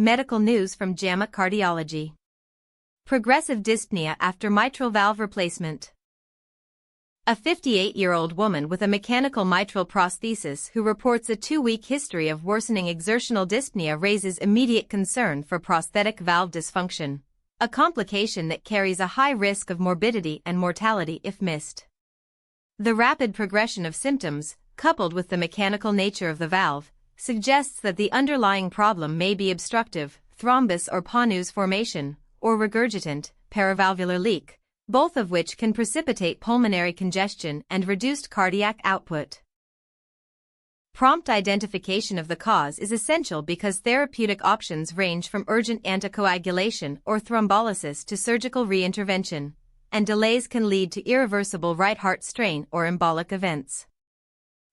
Medical news from JAMA Cardiology. Progressive dyspnea after mitral valve replacement. A 58-year-old woman with a mechanical mitral prosthesis who reports a 2-week history of worsening exertional dyspnea raises immediate concern for prosthetic valve dysfunction, a complication that carries a high risk of morbidity and mortality if missed. The rapid progression of symptoms, coupled with the mechanical nature of the valve, suggests that the underlying problem may be obstructive, thrombus or pannus formation, or regurgitant, paravalvular leak, both of which can precipitate pulmonary congestion and reduced cardiac output. Prompt identification of the cause is essential because therapeutic options range from urgent anticoagulation or thrombolysis to surgical reintervention, and delays can lead to irreversible right heart strain or embolic events.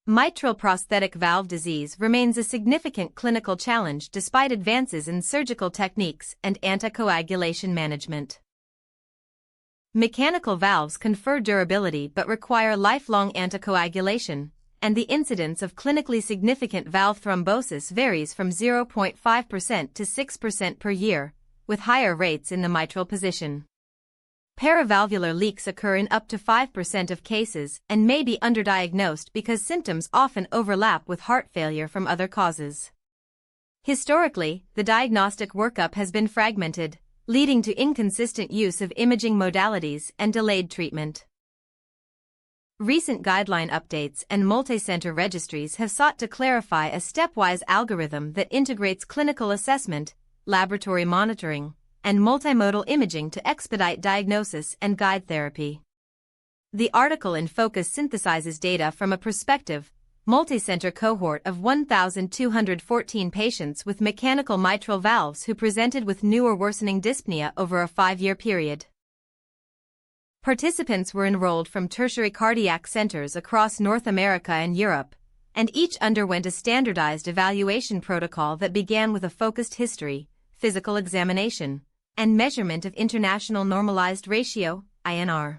Mitral prosthetic valve disease remains a significant clinical challenge despite advances in surgical techniques and anticoagulation management. Mechanical valves confer durability but require lifelong anticoagulation, and the incidence of clinically significant valve thrombosis varies from 0.5% to 6% per year, with higher rates in the mitral position. Paravalvular leaks occur in up to 5% of cases and may be underdiagnosed because symptoms often overlap with heart failure from other causes. Historically, the diagnostic workup has been fragmented, leading to inconsistent use of imaging modalities and delayed treatment. Recent guideline updates and multicenter registries have sought to clarify a stepwise algorithm that integrates clinical assessment, laboratory monitoring, and multimodal imaging to expedite diagnosis and guide therapy. The article in Focus synthesizes data from a prospective, multicenter cohort of 1,214 patients with mechanical mitral valves who presented with new or worsening dyspnea over a 5-year period. Participants were enrolled from tertiary cardiac centers across North America and Europe, and each underwent a standardized evaluation protocol that began with a focused history, physical examination, and measurement of international normalized ratio, INR.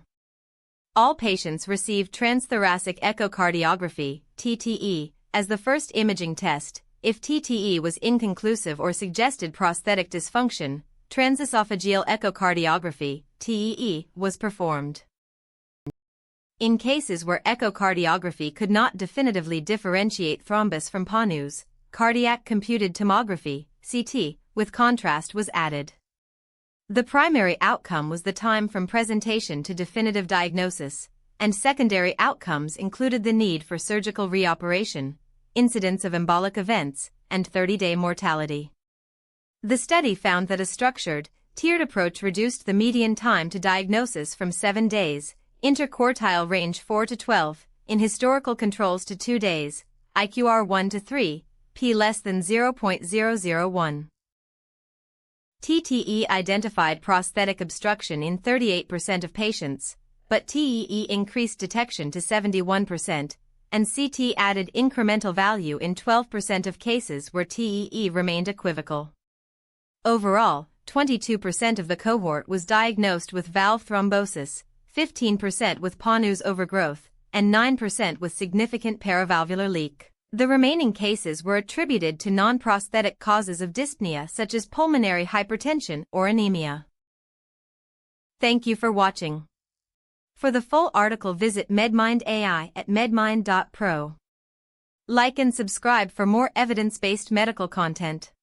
All patients received transthoracic echocardiography, TTE, as the first imaging test. If TTE was inconclusive or suggested prosthetic dysfunction, transesophageal echocardiography, TEE, was performed. In cases where echocardiography could not definitively differentiate thrombus from pannus, cardiac computed tomography, CT, with contrast was added. The primary outcome was the time from presentation to definitive diagnosis, and secondary outcomes included the need for surgical reoperation, incidence of embolic events, and 30-day mortality. The study found that a structured, tiered approach reduced the median time to diagnosis from 7 days, interquartile range 4 to 12, in historical controls to 2 days, IQR 1 to 3, p less than 0.001. TTE identified prosthetic obstruction in 38% of patients, but TEE increased detection to 71%, and CT added incremental value in 12% of cases where TEE remained equivocal. Overall, 22% of the cohort was diagnosed with valve thrombosis, 15% with pannus overgrowth, and 9% with significant paravalvular leak. The remaining cases were attributed to non-prosthetic causes of dyspnea such as pulmonary hypertension or anemia. Thank you for watching. For the full article visit MedMind AI at medmind.pro. Like and subscribe for more evidence-based medical content.